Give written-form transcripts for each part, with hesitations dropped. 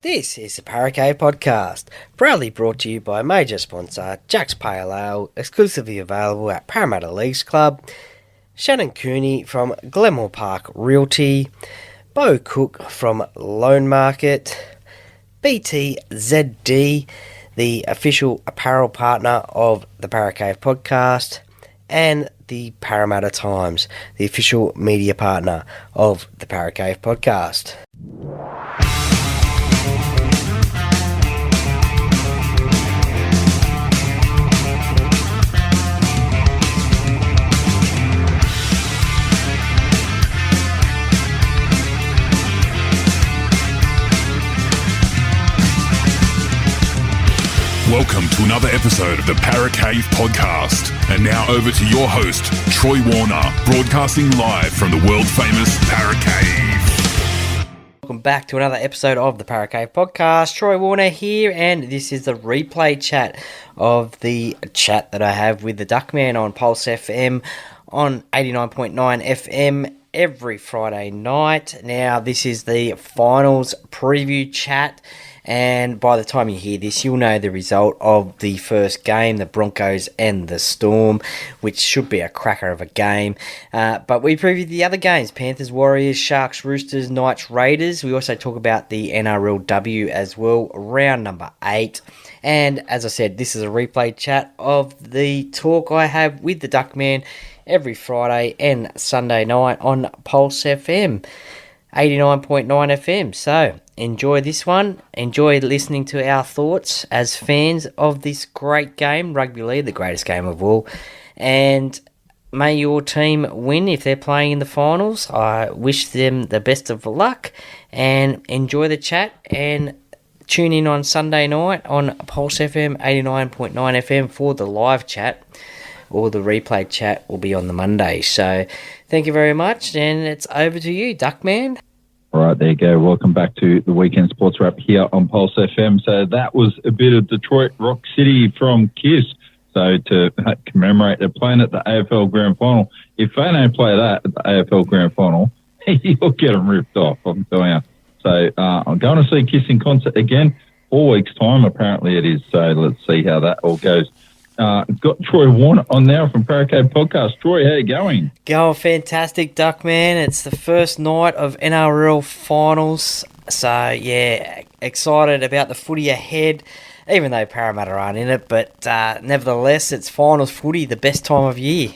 This is the Paracave Podcast, proudly brought to you by major sponsor Jack's Pale Ale, exclusively available at Parramatta Leagues Club, Shannon Cooney from Glenmore Park Realty, Bo Cook from Loan Market, BTZD, the official apparel partner of the Paracave Podcast, and the Parramatta Times, the official media partner of the Paracave Podcast. Welcome to another episode of the Paracave Podcast. And now over to your host, Troy Warner, broadcasting live from the world-famous Paracave. Welcome back to another episode of the Paracave Podcast. Troy Warner here, and this is the replay chat of the chat that I have with the Duckman on Pulse FM on 89.9 FM every Friday night. Now, this is the finals preview chat. And by the time you hear this, you'll know the result of the first game, the Broncos and the Storm, which should be a cracker of a game. But we previewed the other games, Panthers, Warriors, Sharks, Roosters, Knights, Raiders. We also talk about the NRLW as well, round number 8. And as I said, this is a replay chat of the talk I have with the Duckman every Friday and Sunday night on Pulse FM, 89.9 FM. So enjoy this one. Enjoy listening to our thoughts as fans of this great game, rugby league, the greatest game of all. And may your team win if they're playing in the finals. I wish them the best of luck and enjoy the chat. And tune in on Sunday night on Pulse FM 89.9 FM for the live chat, or the replay chat will be on the Monday. So thank you very much, and it's over to you, Duckman. All right, there you go. Welcome back to the Weekend Sports Wrap here on Pulse FM. So that was a bit of Detroit Rock City from KISS. So to commemorate, they're playing at the AFL Grand Final. If they don't play that at the AFL Grand Final, you'll get them ripped off, I'm telling you. So I'm going to see KISS in concert again, 4 weeks' time, apparently it is. So let's see how that all goes. Got Troy Warner on now from Paracave Podcast. Troy, how you going? Going fantastic, Duckman. It's the first night of NRL Finals. So, yeah, excited about the footy ahead, even though Parramatta aren't in it. But nevertheless, it's finals footy, the best time of year.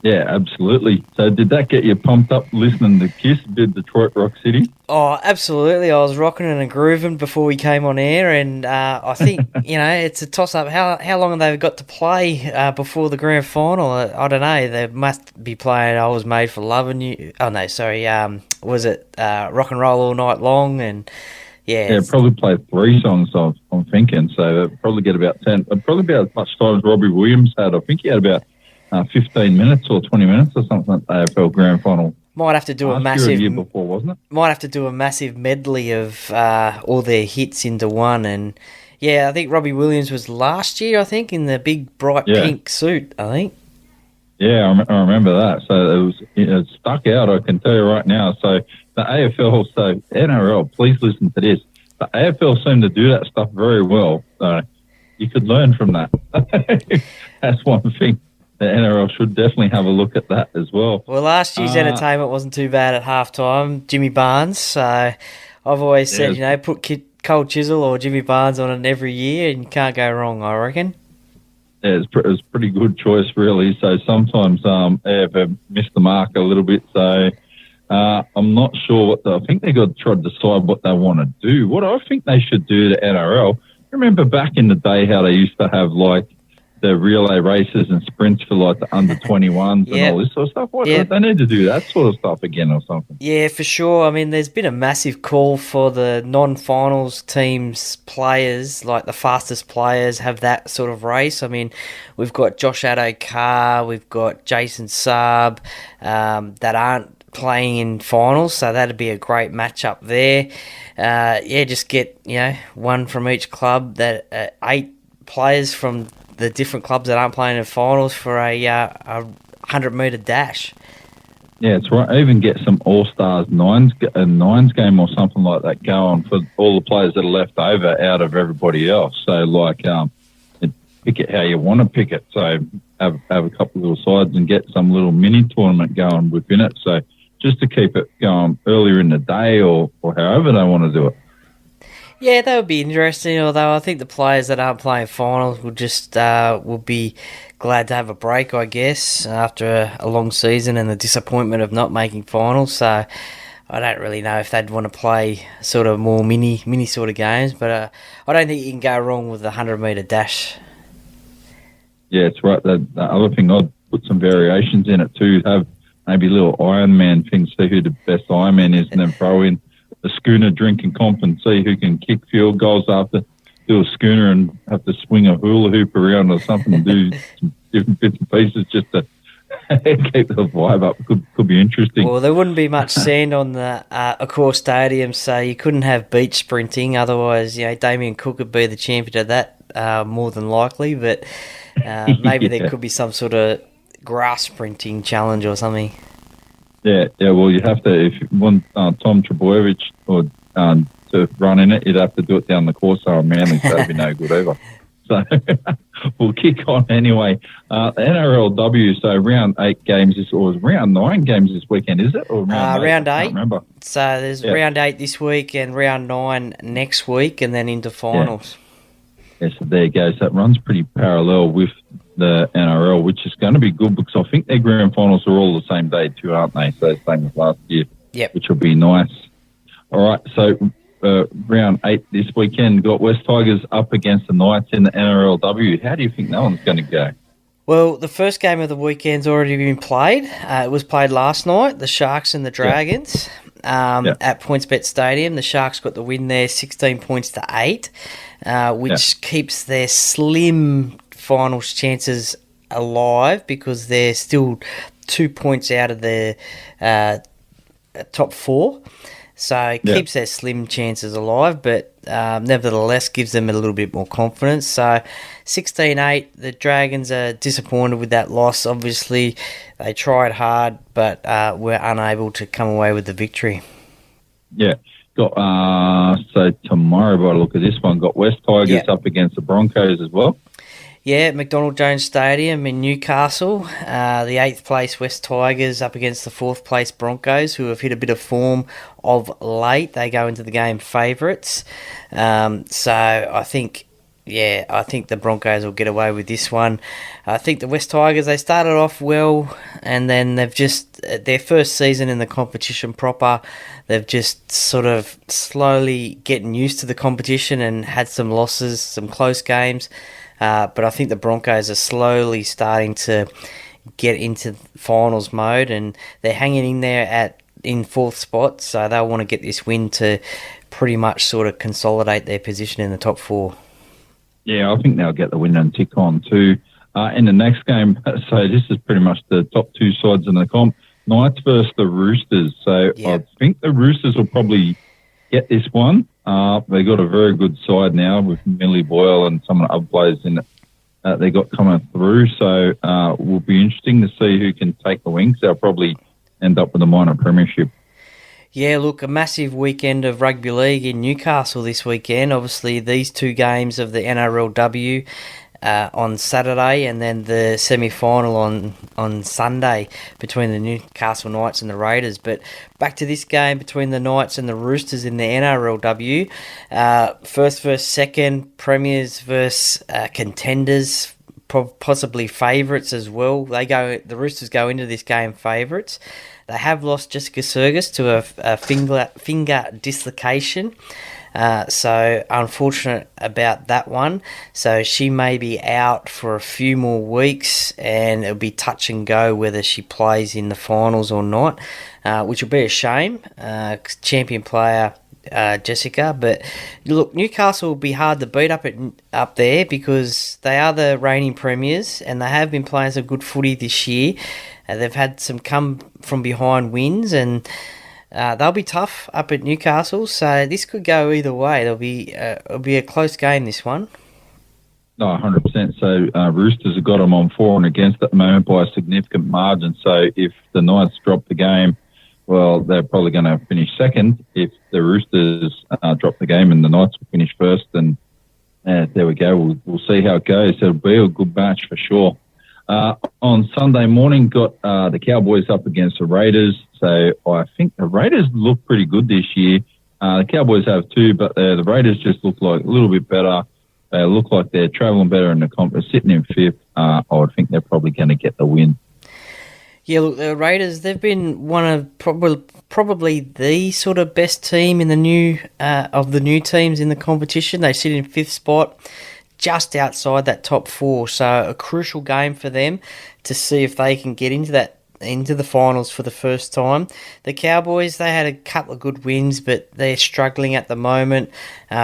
Yeah, absolutely. So did that get you pumped up listening to KISS, did Detroit Rock City? Oh, absolutely. I was rocking and grooving before we came on air, and I think, it's a toss-up. How long have they got to play before the grand final? I don't know. They must be playing I Was Made for Loving You. Oh, no, sorry. Was it Rock and Roll All Night Long? And yeah, probably play 3 songs, I'm thinking. So they'll probably get about 10. Probably about as much time as Robbie Williams had. I think he had about 15 minutes or 20 minutes or something at the AFL Grand Final. Might have to do a massive year before, wasn't it? Might have to do a massive medley of all their hits into one. And yeah, I think Robbie Williams was last year, I think, in the big bright pink suit, I think. Yeah, I remember that. So it stuck out, I can tell you right now. So the AFL, so NRL, please listen to this. The AFL seem to do that stuff very well. So you could learn from that. That's one thing. The NRL should definitely have a look at that as well. Well, last year's entertainment wasn't too bad at halftime. Jimmy Barnes. So I've always said, put Cole Chisel or Jimmy Barnes on it every year and you can't go wrong, I reckon. Yeah, it's a pretty good choice, really. So sometimes they've missed the mark a little bit. So I'm not sure I think they've got to try to decide what they want to do. What I think they should do to NRL, remember back in the day how they used to have like the relay races and sprints for like the under 21s and all this sort of stuff. They need to do that sort of stuff again or something. Yeah, for sure. I mean, there's been a massive call for the non-finals teams players, like the fastest players, have that sort of race. I mean, we've got Josh Addo-Carr, we've got Jason Saab that aren't playing in finals, so that'd be a great matchup there. Just get one from each club. That 8 players from the different clubs that aren't playing in finals for a 100-metre dash. Yeah, it's right. Even get some All-Stars nines game or something like that going for all the players that are left over out of everybody else. So, pick it how you want to pick it. So, have a couple of little sides and get some little mini tournament going within it. So, just to keep it going earlier in the day or however they want to do it. Yeah, that would be interesting, although I think the players that aren't playing finals will be glad to have a break, I guess, after a long season and the disappointment of not making finals. So I don't really know if they'd want to play sort of more mini sort of games, but I don't think you can go wrong with the 100-metre dash. Yeah, it's right. The other thing, I'd put some variations in it too. Have maybe little Ironman things, see who the best Ironman is, and then throw in a schooner drinking comp and see who can kick field goals after do a schooner and have to swing a hula hoop around or something and do some different bits and pieces just to keep the vibe up. Could be interesting. Well, there wouldn't be much sand on the Accor Stadium, so you couldn't have beach sprinting. Otherwise, Damien Cook would be the champion of that more than likely. But maybe there could be some sort of grass sprinting challenge or something. Yeah. Well, you have to, if you want Tom Trebojevic or to run in it, you'd have to do it down the Corso in Manly, so that'd be no good either. So we'll kick on anyway. NRLW, so round 8 games round 9 games this weekend, is it? Or round 8? I can't remember. So there's round 8 this week and round 9 next week and then into finals. Yeah, so there you go. So that runs pretty parallel with the NRL, which is going to be good because I think their grand finals are all the same day too, aren't they? So same as last year, which will be nice. All right, so round 8 this weekend, got West Tigers up against the Knights in the NRLW. How do you think that one's going to go? Well, the first game of the weekend's already been played. It was played last night, the Sharks and the Dragons at PointsBet Stadium. The Sharks got the win there, 16 points to 8, which keeps their slim finals chances alive because they're still 2 points out of the top 4. So it keeps their slim chances alive, but nevertheless gives them a little bit more confidence. So 16-8, the Dragons are disappointed with that loss. Obviously, they tried hard, but were unable to come away with the victory. Yeah. So tomorrow, by the look of this one, got West Tigers up against the Broncos as well. Yeah, McDonald Jones Stadium in Newcastle. The 8th place West Tigers up against the 4th place Broncos, who have hit a bit of form of late. They go into the game favourites. So I think the Broncos will get away with this one. I think the West Tigers, they started off well, and then they've just, their first season in the competition proper, they've just sort of slowly getting used to the competition and had some losses, some close games. But I think the Broncos are slowly starting to get into finals mode, and they're hanging in there in 4th spot, so they'll want to get this win to pretty much sort of consolidate their position in the top 4. Yeah, I think they'll get the win and tick on too. In the next game, so this is pretty much the top 2 sides in the comp, Knights versus the Roosters. So I think the Roosters will probably get this one. They got a very good side now with Millie Boyle and some of the other players in it. They got coming through, so will be interesting to see who can take the wings. They'll probably end up with a minor premiership. Yeah, look, a massive weekend of rugby league in Newcastle this weekend. Obviously, these 2 games of the NRLW on Saturday, and then the semi-final on Sunday between the Newcastle Knights and the Raiders. But back to this game between the Knights and the Roosters in the NRLW. First versus second, premiers versus contenders, possibly favourites as well. The Roosters go into this game favourites. They have lost Jessica Sergis to a finger dislocation. So unfortunate about that one. So she may be out for a few more weeks, and it'll be touch and go whether she plays in the finals or not, which will be a shame. Champion player Jessica, but look, Newcastle will be hard to beat up there because they are the reigning premiers and they have been playing some good footy this year. They've had some come from behind wins, and they'll be tough up at Newcastle, so this could go either way. It'll be a close game, this one. No, 100%. So Roosters have got them on for and against at the moment by a significant margin. So if the Knights drop the game, well, they're probably going to finish second. If the Roosters drop the game and the Knights will finish first, then there we go. We'll see how it goes. It'll be a good match for sure. On Sunday morning, got the Cowboys up against the Raiders. So I think the Raiders look pretty good this year. The Cowboys have too, but the Raiders just look like a little bit better. They look like they're travelling better in the conference, sitting in fifth. I would think they're probably going to get the win. Yeah, look, the Raiders, they've been one of probably the sort of best team in the new teams in the competition. They sit in fifth spot, just outside that top four. So a crucial game for them to see if they can get into the finals for the first time. The Cowboys, they had a couple of good wins, but they're struggling at the moment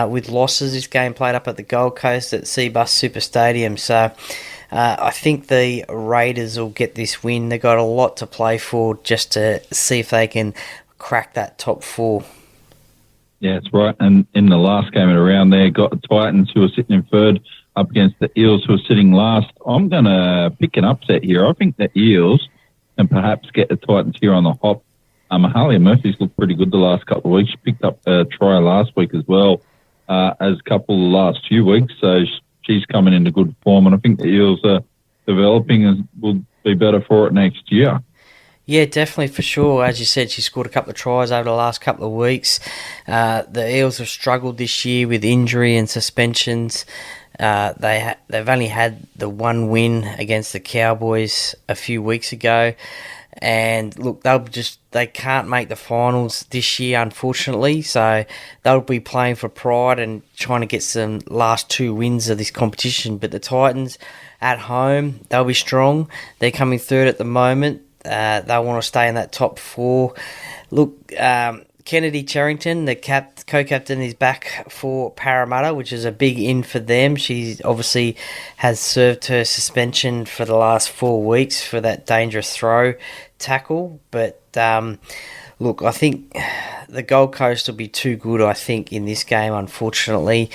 with losses. This game played up at the Gold Coast at Cbus Super Stadium. So I think the Raiders will get this win. They've got a lot to play for just to see if they can crack that top four. Yeah, that's right. And in the last game around there, got the Titans who are sitting in third up against the Eels who are sitting last. I'm going to pick an upset here. I think the Eels and perhaps get the Titans here on the hop. Mahalia Murphy's looked pretty good the last couple of weeks. She picked up a try last week as well as a couple the last few weeks. So she's coming into good form, and I think the Eels are developing and will be better for it next year. Yeah, definitely, for sure. As you said, she scored a couple of tries over the last couple of weeks. The Eels have struggled this year with injury and suspensions. They've only had the one win against the Cowboys a few weeks ago, and look, they can't make the finals this year, unfortunately. So they'll be playing for pride and trying to get some last two wins of this competition. But the Titans at home, they'll be strong. They're coming third at the moment. They want to stay in that top four. Look, Kennedy Charrington, the co-captain, is back for Parramatta, which is a big in for them. She obviously has served her suspension for the last 4 weeks for that dangerous throw tackle. But look, I think the Gold Coast will be too good, I think, in this game, unfortunately,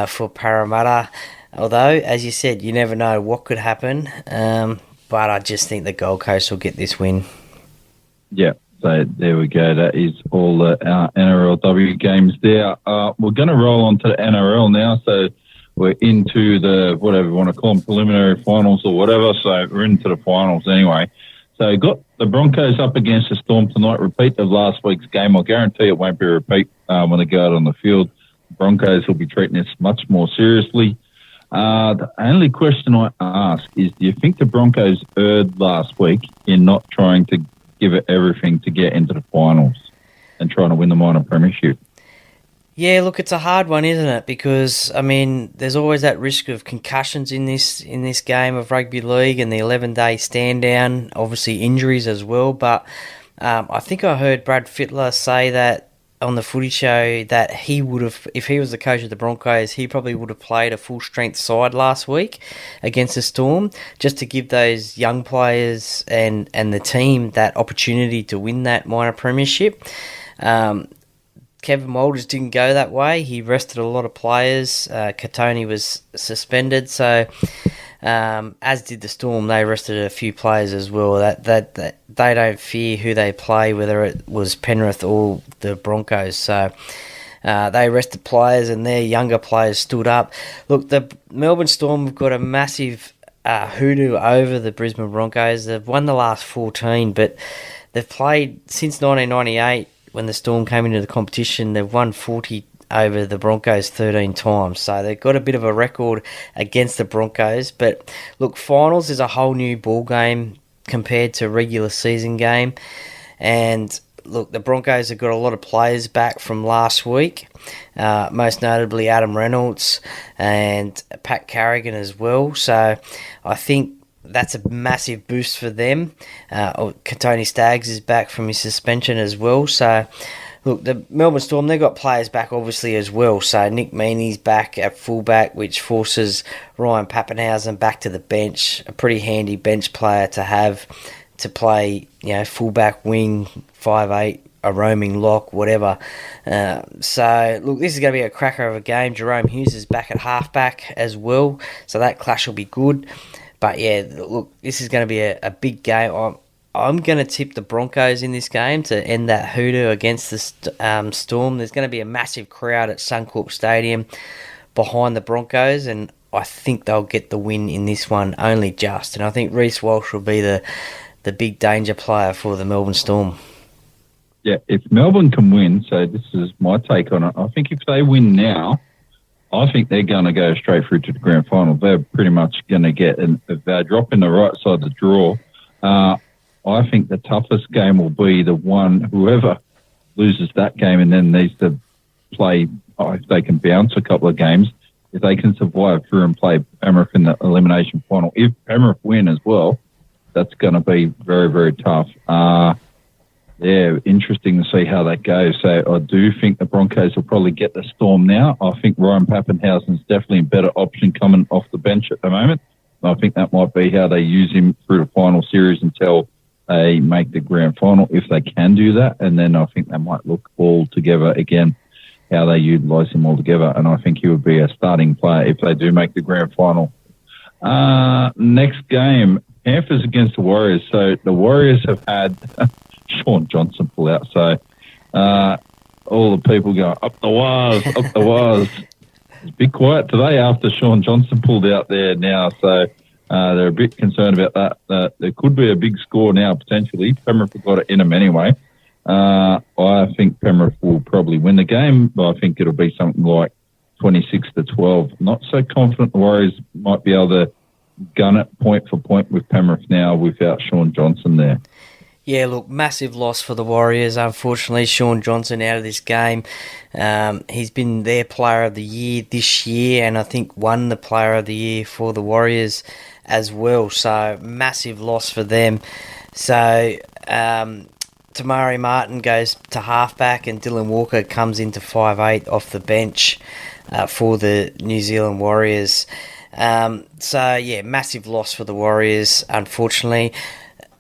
for Parramatta. Although, as you said, you never know what could happen. But I just think the Gold Coast will get this win. Yeah. So there we go. That is all the NRLW games there. We're going to roll on to the NRL now. So we're into the, whatever you want to call them, preliminary finals or whatever. So we're into the finals anyway. So got the Broncos up against the Storm tonight. Repeat of last week's game. I guarantee it won't be a repeat when they go out on the field. The Broncos will be treating this much more seriously. The only question I ask is, do you think the Broncos erred last week in not trying to give it everything to get into the finals and trying to win the minor premiership? Yeah, look, it's a hard one, isn't it? Because, I mean, there's always that risk of concussions in this game of rugby league and the 11-day stand down, obviously injuries as well. But I think I heard Brad Fittler say that on the footy show that he would have, if he was the coach of the Broncos, he probably would have played a full-strength side last week against the Storm, just to give those young players and the team that opportunity to win that minor premiership. Kevin Walters didn't go that way. He rested a lot of players. Katoni was suspended, so as did the Storm. They rested a few players as well. That they don't fear who they play, whether it was Penrith or the Broncos. So they rested players, and their younger players stood up. Look, the Melbourne Storm have got a massive hoodoo over the Brisbane Broncos. They've won the last 14, but they've played since 1998. When the Storm came into the competition, they've won 40 over the Broncos 13 times. So they've got a bit of a record against the Broncos. But look, finals is a whole new ball game compared to regular season game. And look, the Broncos have got a lot of players back from last week, most notably Adam Reynolds and Pat Carrigan as well. So I think that's a massive boost for them. Katoni Staggs is back from his suspension as well. So, look, the Melbourne Storm, they've got players back obviously as well. So Nick Meaney's back at fullback, which forces Ryan Pappenhausen back to the bench. A pretty handy bench player to have to play, fullback, wing, 5'8", a roaming lock, whatever. So, look, this is going to be a cracker of a game. Jerome Hughes is back at halfback as well, so that clash will be good. But, yeah, look, this is going to be a big game. I'm going to tip the Broncos in this game to end that hoodoo against the Storm. There's going to be a massive crowd at Suncorp Stadium behind the Broncos, and I think they'll get the win in this one only just. And I think Reece Walsh will be the big danger player for the Melbourne Storm. Yeah, if Melbourne can win, so this is my take on it, I think if they win now, I think they're going to go straight through to the grand final. They're pretty much going to get, and if they're dropping the right side of the draw, I think the toughest game will be the one, whoever loses that game and then needs to play, if they can bounce a couple of games, if they can survive through and play Penrith in the elimination final. If Penrith win as well, that's going to be very, very tough. Yeah, interesting to see how that goes. So I do think the Broncos will probably get the Storm now. I think Ryan Pappenhausen's definitely a better option coming off the bench at the moment. I think that might be how they use him through the final series until they make the grand final, if they can do that. And then I think they might look all together again, how they utilise him all together. And I think he would be a starting player if they do make the grand final. Next game, Panthers against the Warriors. So the Warriors have had Sean Johnson pull out. So all the people go, up the wires, up the wires. It's a bit quiet today after Sean Johnson pulled out there now. So they're a bit concerned about that. There could be a big score now, potentially. Penrith have got it in them anyway. I think Penrith will probably win the game, but I think it'll be something like 26-12. Not so confident the Warriors might be able to gun it point for point with Penrith now without Sean Johnson there. Yeah, look, massive loss for the Warriors. Unfortunately, Sean Johnson out of this game. He's been their player of the year this year, and I think won the player of the year for the Warriors as well. So, massive loss for them. So, Tamari Martin goes to halfback, and Dylan Walker comes into 5'8" off the bench for the New Zealand Warriors. So, yeah, massive loss for the Warriors, unfortunately.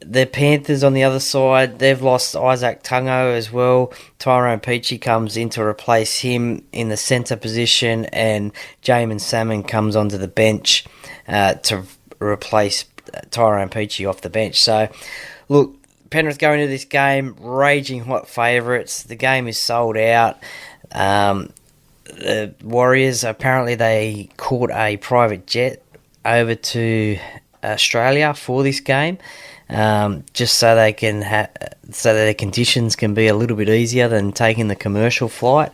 The Panthers on the other side, they've lost Isaac Tungo as well. Tyrone Peachey comes in to replace him in the centre position, and Jamin Salmon comes onto the bench to replace Tyrone Peachey off the bench. So, look, Penrith going into this game, raging hot favourites. The game is sold out. The Warriors, apparently they caught a private jet over to Australia for this game. Just so they can so that the conditions can be a little bit easier than taking the commercial flight.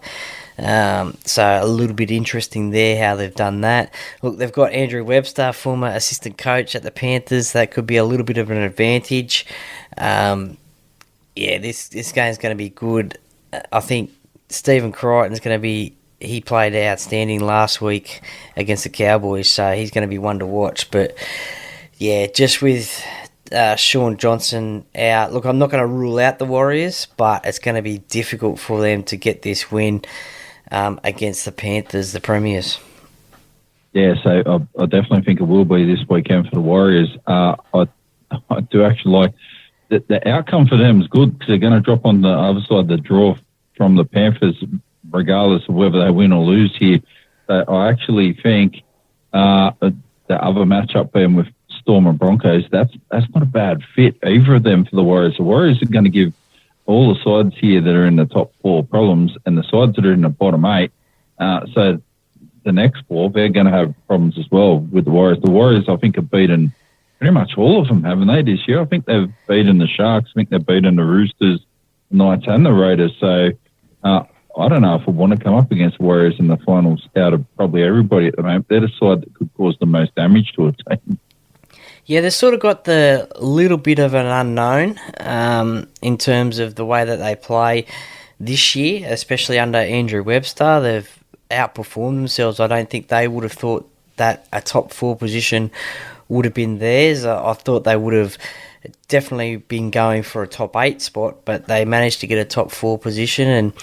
So a little bit interesting there how they've done that. Look, they've got Andrew Webster, former assistant coach at the Panthers. That could be a little bit of an advantage. Yeah, this game's going to be good. I think Stephen Crichton's going to be. He played outstanding last week against the Cowboys, so he's going to be one to watch. But yeah, just with Sean Johnson out. Look, I'm not going to rule out the Warriors, but it's going to be difficult for them to get this win against the Panthers, the Premiers. Yeah, so I definitely think it will be this weekend for the Warriors. I do actually like the outcome for them is good because they're going to drop on the other side of the draw from the Panthers, regardless of whether they win or lose here. So I actually think the other matchup being with Storm and Broncos, that's not a bad fit, either of them for the Warriors. The Warriors are going to give all the sides here that are in the top four problems, and the sides that are in the bottom eight. So the next four, they're going to have problems as well with the Warriors. The Warriors, I think, have beaten pretty much all of them, haven't they, this year? I think they've beaten the Sharks. I think they've beaten the Roosters, the Knights and the Raiders. So I don't know if I want to come up against Warriors in the finals out of probably everybody at the moment. They're the side that could cause the most damage to a team. Yeah, they've sort of got the little bit of an unknown in terms of the way that they play this year, especially under Andrew Webster. They've outperformed themselves. I don't think they would have thought that a top four position would have been theirs. I thought they would have definitely been going for a top 8 spot, but they managed to get a top 4 position, and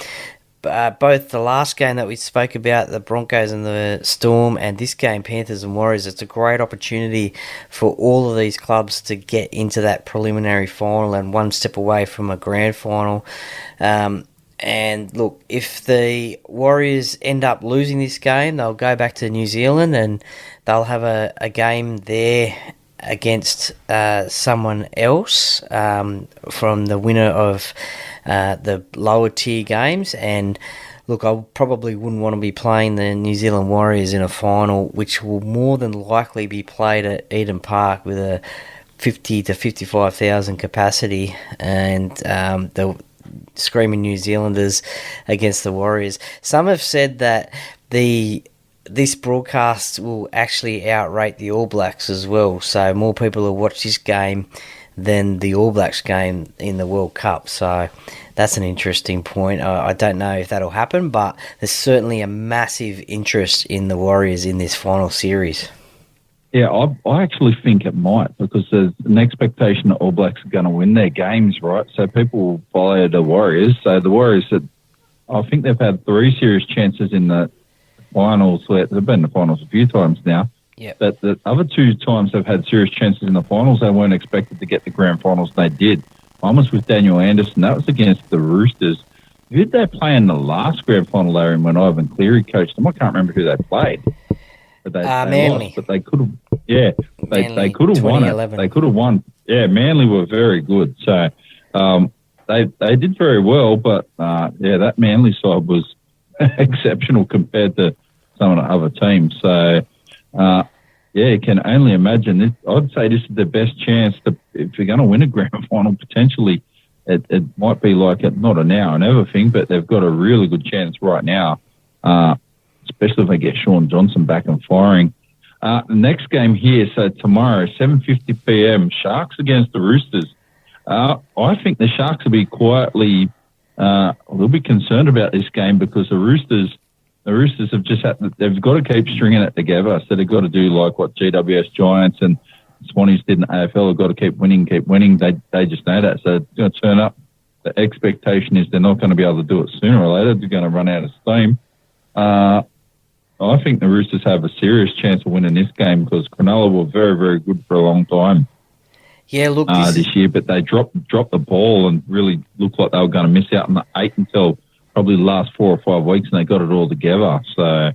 both the last game that we spoke about, the Broncos and the Storm, and this game, Panthers and Warriors, it's a great opportunity for all of these clubs to get into that preliminary final and one step away from a grand final. And look, if the Warriors end up losing this game, they'll go back to New Zealand and they'll have a game there against someone else from the winner of the lower tier games. And look, I probably wouldn't want to be playing the New Zealand Warriors in a final, which will more than likely be played at Eden Park with a 50 to 55,000 capacity, and the screaming New Zealanders against the Warriors. Some have said that this broadcast will actually outrate the All Blacks as well, so more people will watch this game than the All Blacks game in the World Cup. So that's an interesting point. I don't know if that'll happen, but there's certainly a massive interest in the Warriors in this final series. Yeah, I actually think it might, because there's an expectation that All Blacks are going to win their games, right? So people will follow the Warriors. So the Warriors, I think they've had 3 serious chances in the finals. They've been in the finals a few times now. Yep. But the other 2 times they've had serious chances in the finals, they weren't expected to get the grand finals. They did. One was with Daniel Anderson. That was against the Roosters. Who did they play in the last grand final they were in when Ivan Cleary coached them? I can't remember who they played. But they Manly. lost, but they could have. Yeah, they could have won it. They could have won. Yeah, Manly were very good. So they did very well, but that Manly side was exceptional compared to some of the other teams. So you can only imagine this. I'd say this is the best chance if you're going to win a grand final. Potentially, it might be like not a now and ever thing, but they've got a really good chance right now. Especially if they get Sean Johnson back and firing. The next game here, so tomorrow, 7:50 p.m, Sharks against the Roosters. I think the Sharks will be quietly a little bit concerned about this game, because the Roosters have just they've got to keep stringing it together. So they've got to do like what GWS Giants and Swannies did in the AFL. They've got to keep winning. They just know that. So it's going to turn up. The expectation is they're not going to be able to do it sooner or later. They're going to run out of steam. I think the Roosters have a serious chance of winning this game, because Cronulla were very, very good for a long time. Yeah, look, this year, but they dropped the ball and really looked like they were going to miss out on the 8 until probably the last 4 or 5 weeks, and they got it all together. So,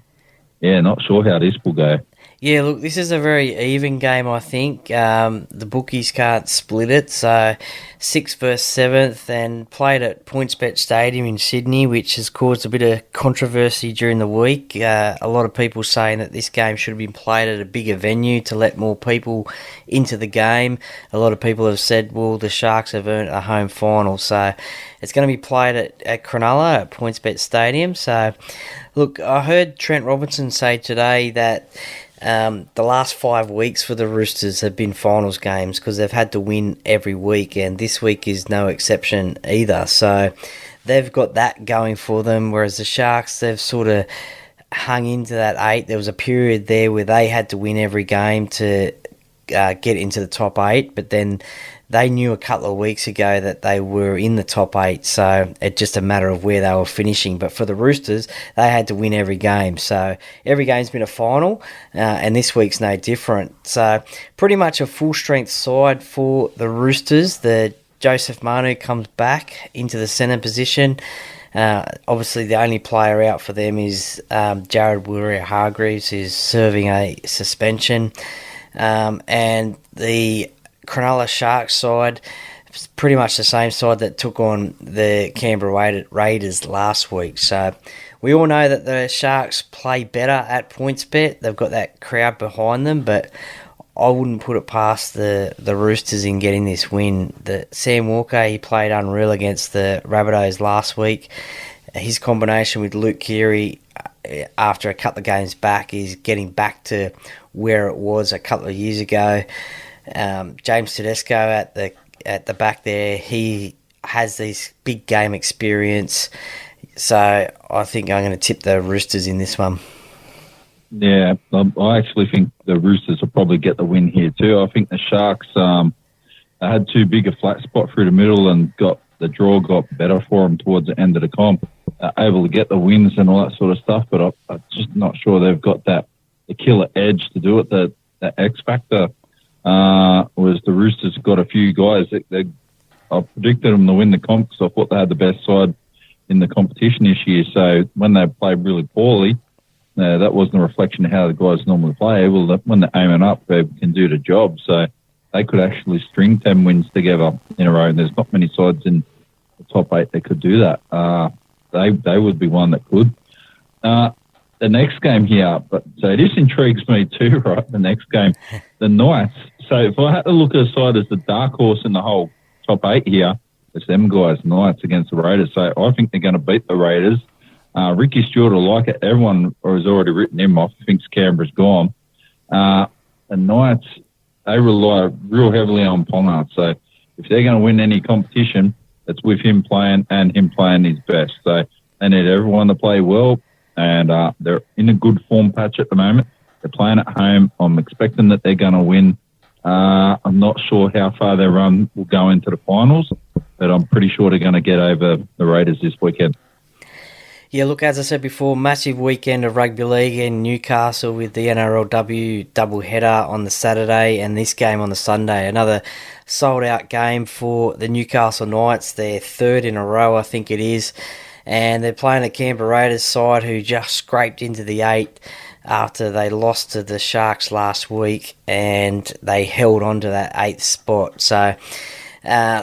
yeah, not sure how this will go. Yeah, look, this is a very even game, I think. The bookies can't split it, so 6th versus 7th, and played at PointsBet Stadium in Sydney, which has caused a bit of controversy during the week. A lot of people saying that this game should have been played at a bigger venue to let more people into the game. A lot of people have said, well, the Sharks have earned a home final, so it's going to be played at Cronulla at PointsBet Stadium. So, look, I heard Trent Robinson say today that the last 5 weeks for the Roosters have been finals games, because they've had to win every week, and this week is no exception either. So they've got that going for them, whereas the Sharks, they've sort of hung into that 8. There was a period there where they had to win every game to get into the top 8, but then they knew a couple of weeks ago that they were in the top 8, so it's just a matter of where they were finishing. But for the Roosters, they had to win every game, so every game's been a final, and this week's no different. So pretty much a full-strength side for the Roosters. The Joseph Manu comes back into the centre position. Obviously, the only player out for them is Jared Warrior-Hargreaves, who's serving a suspension. And the Cronulla Sharks side, it's pretty much the same side that took on the Canberra Raiders last week. So we all know that the Sharks play better at PointsBet. They've got that crowd behind them, but I wouldn't put it past the Roosters in getting this win. Sam Walker, he played unreal against the Rabbitohs last week. His combination with Luke Keary after a couple of games back is getting back to where it was a couple of years ago. James Tedesco at the back there, he has this big game experience, so I think I'm going to tip the Roosters in this one. Yeah, I actually think the Roosters will probably get the win here too. I think the Sharks they had too big a flat spot through the middle, and the draw got better for them towards the end of the comp. able to get the wins and all that sort of stuff, but I'm just not sure they've got the killer edge to do it. The X factor was the Roosters got a few guys. I predicted them to win the comp because I thought they had the best side in the competition this year. So when they played really poorly, that wasn't a reflection of how the guys normally play. Well, when they're aiming up, they can do the job. So they could actually string 10 wins together in a row. And there's not many sides in the top 8 that could do that. They would be one that could. The next game here, so this intrigues me too, right? The next game, the Knights. So if I had to look at a side as the dark horse in the whole top 8 here, it's them guys, Knights against the Raiders. So I think they're going to beat the Raiders. Ricky Stewart will like it. Everyone has already written him off. Thinks Canberra's gone. The Knights, they rely real heavily on Ponga. So if they're going to win any competition, it's with him playing and him playing his best. So they need everyone to play well, and they're in a good form patch at the moment. They're playing at home. I'm expecting that they're going to win. I'm not sure how far their run will go into the finals, but I'm pretty sure they're going to get over the Raiders this weekend. Yeah, look, as I said before, massive weekend of rugby league in Newcastle with the NRLW doubleheader on the Saturday and this game on the Sunday. Another sold-out game for the Newcastle Knights. Their third in a row, I think it is. And they're playing a Canberra Raiders side who just scraped into the 8 after they lost to the Sharks last week, and they held on to that 8th spot. So,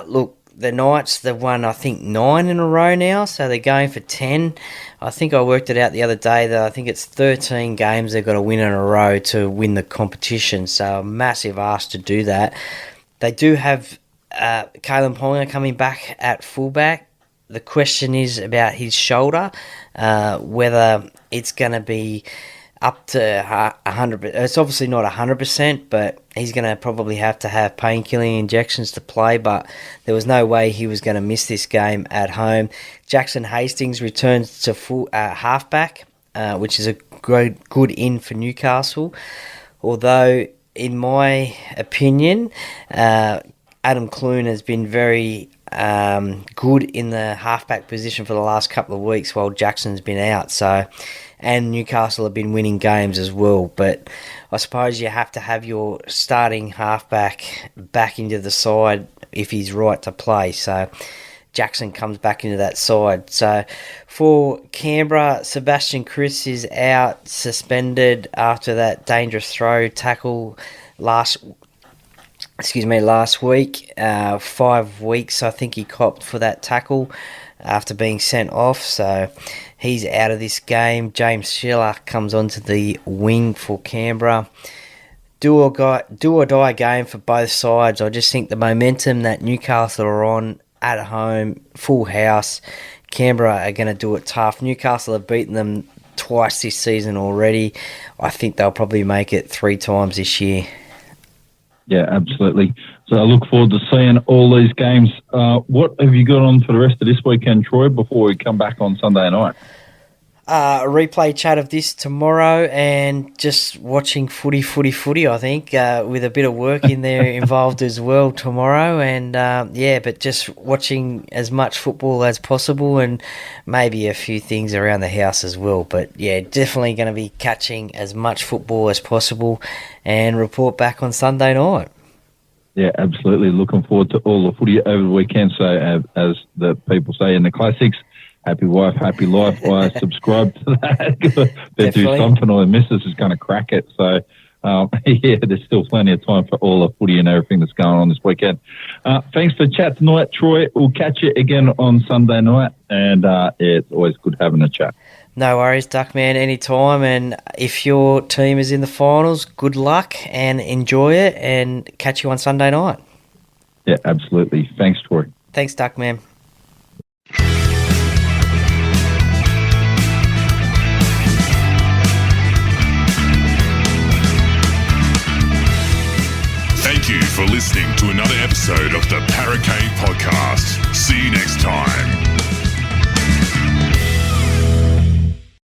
look, the Knights, they've won, I think, 9 in a row now, so they're going for 10. I think I worked it out the other day that I think it's 13 games they've got to win in a row to win the competition, so a massive ask to do that. They do have Kalen Ponga coming back at fullback. The question is about his shoulder, whether it's going to be up to 100%. It's obviously not 100%, but he's going to probably have to have painkilling injections to play, but there was no way he was going to miss this game at home. Jackson Hastings returns to full halfback, which is a good in for Newcastle, although in my opinion, Adam Clune has been very good in the halfback position for the last couple of weeks while Jackson's been out. So, and Newcastle have been winning games as well. But I suppose you have to have your starting halfback back into the side if he's right to play. So Jackson comes back into that side. So for Canberra, Sebastian Kris is out, suspended after that dangerous throw tackle last week. 5 weeks, I think he copped for that tackle after being sent off. So he's out of this game. James Schiller comes onto the wing for Canberra. Do or die game for both sides. I just think the momentum that Newcastle are on at home, full house, Canberra are going to do it tough. Newcastle have beaten them twice this season already. I think they'll probably make it 3 times this year. Yeah, absolutely. So I look forward to seeing all these games. What have you got on for the rest of this weekend, Troy, before we come back on Sunday night? A replay chat of this tomorrow and just watching footy, I think, with a bit of work in there involved as well tomorrow. And, but just watching as much football as possible and maybe a few things around the house as well. But, yeah, definitely going to be catching as much football as possible and report back on Sunday night. Yeah, absolutely. Looking forward to all the footy over the weekend. So, as the people say in the classics, happy wife, happy life. I subscribe to that. They do something or the missus is going to crack it. So, there's still plenty of time for all the footy and everything that's going on this weekend. Thanks for the chat tonight, Troy. We'll catch you again on Sunday night. And it's always good having a chat. No worries, Duckman, anytime. And if your team is in the finals, good luck and enjoy it, and catch you on Sunday night. Yeah, absolutely. Thanks, Troy. Thanks, Duckman. Thank you for listening to another episode of the Paracave Podcast. See you next time.